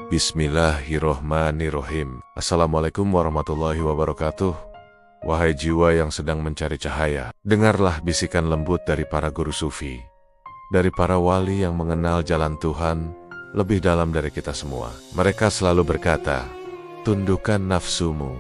Bismillahirrohmanirrohim. Assalamualaikum warahmatullahi wabarakatuh. Wahai jiwa yang sedang mencari cahaya, dengarlah bisikan lembut dari para guru sufi, dari para wali yang mengenal jalan Tuhan lebih dalam dari kita semua. Mereka selalu berkata, tundukkan nafsumu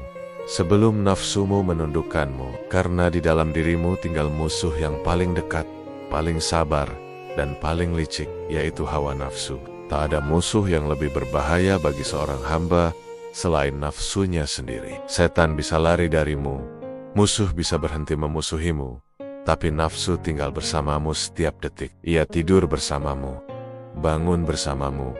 sebelum nafsumu menundukkanmu, karena di dalam dirimu tinggal musuh yang paling dekat, paling sabar, dan paling licik, yaitu hawa nafsu. Tak ada musuh yang lebih berbahaya bagi seorang hamba selain nafsunya sendiri. Setan bisa lari darimu, musuh bisa berhenti memusuhimu, tapi nafsu tinggal bersamamu setiap detik. Ia tidur bersamamu, bangun bersamamu,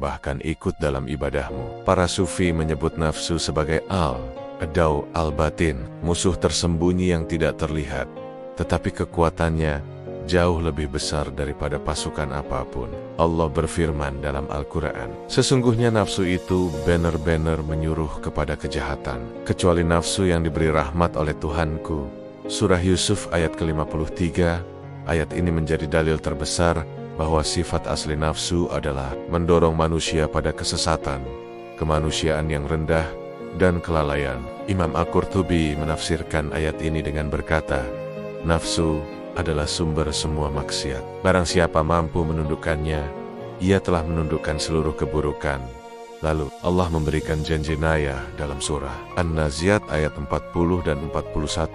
bahkan ikut dalam ibadahmu. Para sufi menyebut nafsu sebagai al-adaw al-batin, musuh tersembunyi yang tidak terlihat, tetapi kekuatannya jauh lebih besar daripada pasukan apapun. Allah berfirman dalam Al-Quran, sesungguhnya nafsu itu benar-benar menyuruh kepada kejahatan, kecuali nafsu yang diberi rahmat oleh Tuhanku. Surah Yusuf ayat ke-53. Ayat ini menjadi dalil terbesar bahwa sifat asli nafsu adalah mendorong manusia pada kesesatan, kemanusiaan yang rendah, dan kelalaian. Imam Al-Qurtubi menafsirkan ayat ini dengan berkata, nafsu adalah sumber semua maksiat. Barang siapa mampu menundukkannya, ia telah menundukkan seluruh keburukan. Lalu Allah memberikan janji naya dalam surah An-Naziat ayat 40 dan 41.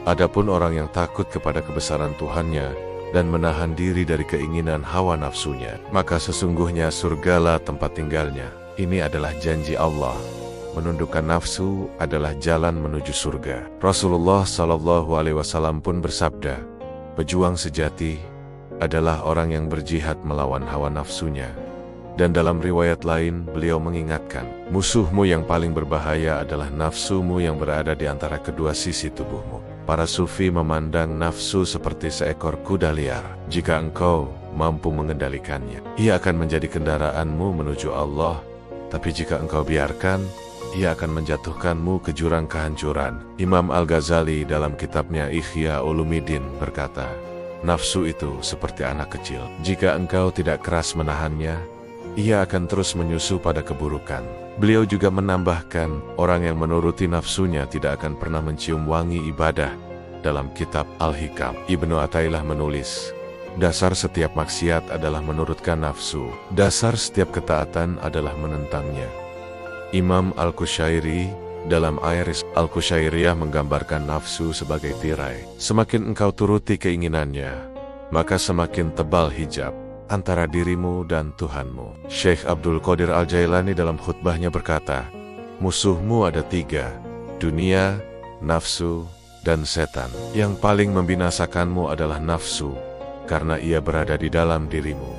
Adapun orang yang takut kepada kebesaran Tuhannya dan menahan diri dari keinginan hawa nafsunya, maka sesungguhnya surgalah tempat tinggalnya. Ini adalah janji Allah. Menundukkan nafsu adalah jalan menuju surga. Rasulullah SAW pun bersabda, pejuang sejati adalah orang yang berjihad melawan hawa nafsunya. Dan dalam riwayat lain, beliau mengingatkan, musuhmu yang paling berbahaya adalah nafsumu yang berada di antara kedua sisi tubuhmu. Para sufi memandang nafsu seperti seekor kuda liar. Jika engkau mampu mengendalikannya, ia akan menjadi kendaraanmu menuju Allah. Tapi jika engkau biarkan, ia akan menjatuhkanmu ke jurang kehancuran. Imam Al-Ghazali dalam kitabnya Ihya Ulumuddin berkata, nafsu itu seperti anak kecil. Jika engkau tidak keras menahannya, ia akan terus menyusu pada keburukan. Beliau juga menambahkan, orang yang menuruti nafsunya tidak akan pernah mencium wangi ibadah. Dalam kitab Al-Hikam, Ibnu Athaillah menulis, dasar setiap maksiat adalah menurutkan nafsu. Dasar setiap ketaatan adalah menentangnya. Imam Al-Qushairi dalam Airis Al-Qushairiyah menggambarkan nafsu sebagai tirai. Semakin engkau turuti keinginannya, maka semakin tebal hijab antara dirimu dan Tuhanmu. Syekh Abdul Qadir Al-Jailani dalam khutbahnya berkata, musuhmu ada 3, dunia, nafsu, dan setan. Yang paling membinasakanmu adalah nafsu, karena ia berada di dalam dirimu.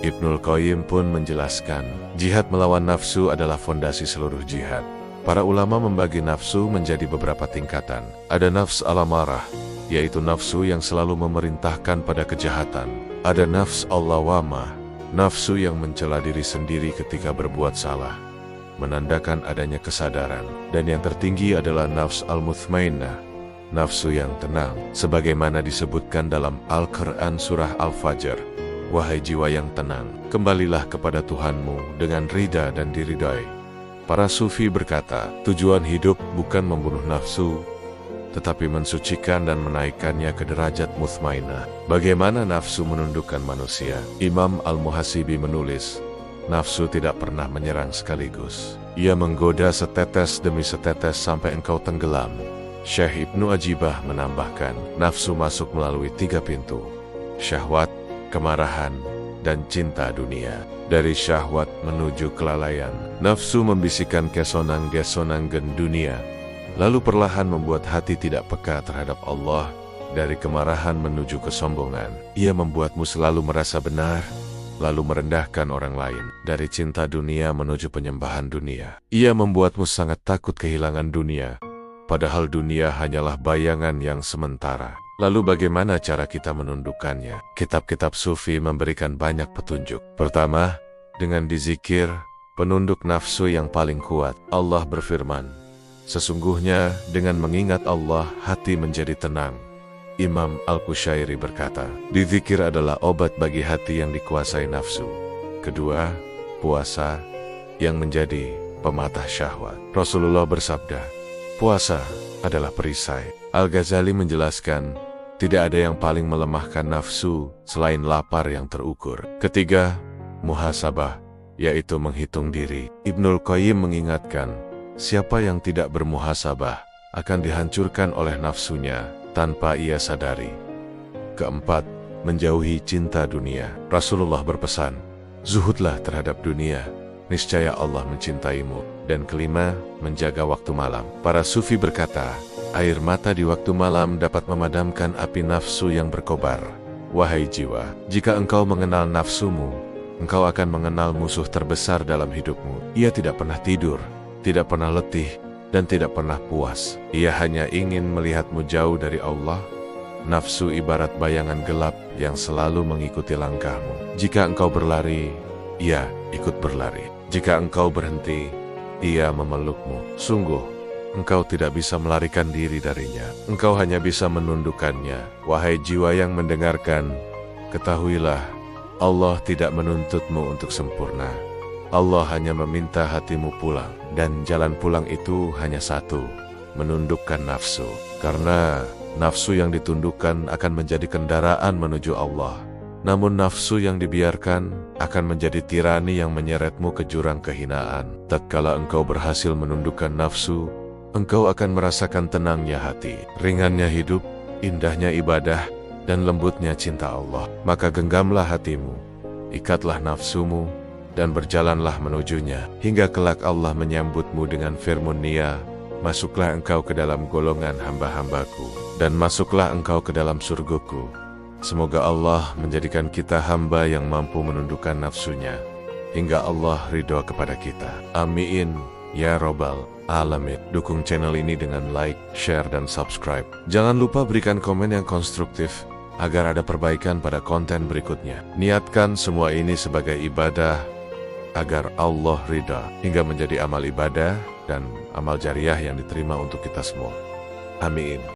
Ibnul Qayyim pun menjelaskan, jihad melawan nafsu adalah fondasi seluruh jihad. Para ulama membagi nafsu menjadi beberapa tingkatan. Ada nafs al-amarah, yaitu nafsu yang selalu memerintahkan pada kejahatan. Ada nafs al-lawamah, nafsu yang mencela diri sendiri ketika berbuat salah, menandakan adanya kesadaran. Dan yang tertinggi adalah nafs al-mutmainnah, nafsu yang tenang, sebagaimana disebutkan dalam Al-Quran surah Al-Fajr. Wahai jiwa yang tenang, kembalilah kepada Tuhanmu dengan ridha dan diridai. Para sufi berkata, tujuan hidup bukan membunuh nafsu, tetapi mensucikan dan menaikkannya ke derajat mutmainnah. Bagaimana nafsu menundukkan manusia? Imam Al-Muhasibi menulis, nafsu tidak pernah menyerang sekaligus. Ia menggoda setetes demi setetes sampai engkau tenggelam. Syekh Ibnu Ajibah menambahkan, nafsu masuk melalui 3 pintu, syahwat, kemarahan, dan cinta dunia. Dari syahwat menuju kelalaian, nafsu membisikkan kesonang-gesonanggen dunia, lalu perlahan membuat hati tidak peka terhadap Allah. Dari kemarahan menuju kesombongan, ia membuatmu selalu merasa benar, lalu merendahkan orang lain. Dari cinta dunia menuju penyembahan dunia, ia membuatmu sangat takut kehilangan dunia, padahal dunia hanyalah bayangan yang sementara. Lalu bagaimana cara kita menundukkannya? Kitab-kitab sufi memberikan banyak petunjuk. Pertama, dengan dizikir, penunduk nafsu yang paling kuat. Allah berfirman, sesungguhnya dengan mengingat Allah, hati menjadi tenang. Imam Al-Qushairi berkata, dizikir adalah obat bagi hati yang dikuasai nafsu. Kedua, puasa. yang menjadi pematah syahwat. Rasulullah bersabda, puasa adalah perisai. Al-Ghazali menjelaskan, tidak ada yang paling melemahkan nafsu selain lapar yang terukur. Ketiga, muhasabah, yaitu menghitung diri. Ibnul Qayyim mengingatkan, siapa yang tidak bermuhasabah akan dihancurkan oleh nafsunya tanpa ia sadari. Keempat, menjauhi cinta dunia. Rasulullah berpesan, zuhudlah terhadap dunia, niscaya Allah mencintaimu. Dan kelima, menjaga waktu malam. Para sufi berkata, air mata di waktu malam dapat memadamkan api nafsu yang berkobar. Wahai jiwa, jika engkau mengenal nafsumu, engkau akan mengenal musuh terbesar dalam hidupmu. Ia tidak pernah tidur, tidak pernah letih, dan tidak pernah puas. Ia hanya ingin melihatmu jauh dari Allah. Nafsu ibarat bayangan gelap yang selalu mengikuti langkahmu. Jika engkau berlari, ia ikut berlari. Jika engkau berhenti, ia memelukmu. Sungguh, engkau tidak bisa melarikan diri darinya. Engkau hanya bisa menundukkannya. Wahai jiwa yang mendengarkan, ketahuilah, Allah tidak menuntutmu untuk sempurna. Allah hanya meminta hatimu pulang. Dan jalan pulang itu hanya satu, menundukkan nafsu. Karena nafsu yang ditundukkan akan menjadi kendaraan menuju Allah. Namun nafsu yang dibiarkan akan menjadi tirani yang menyeretmu ke jurang kehinaan. Tatkala engkau berhasil menundukkan nafsu, engkau akan merasakan tenangnya hati, ringannya hidup, indahnya ibadah, dan lembutnya cinta Allah. Maka genggamlah hatimu, ikatlah nafsumu, dan berjalanlah menujunya. Hingga kelak Allah menyambutmu dengan firman-Nya, masuklah engkau ke dalam golongan hamba-hambaku, dan masuklah engkau ke dalam surgaku. Semoga Allah menjadikan kita hamba yang mampu menundukkan nafsunya, hingga Allah ridho kepada kita. Amin, ya Robbal Alamin. Dukung channel ini dengan like, share, dan subscribe. Jangan lupa berikan komen yang konstruktif, agar ada perbaikan pada konten berikutnya. Niatkan semua ini sebagai ibadah, agar Allah ridha, hingga menjadi amal ibadah dan amal jariah yang diterima untuk kita semua. Amin.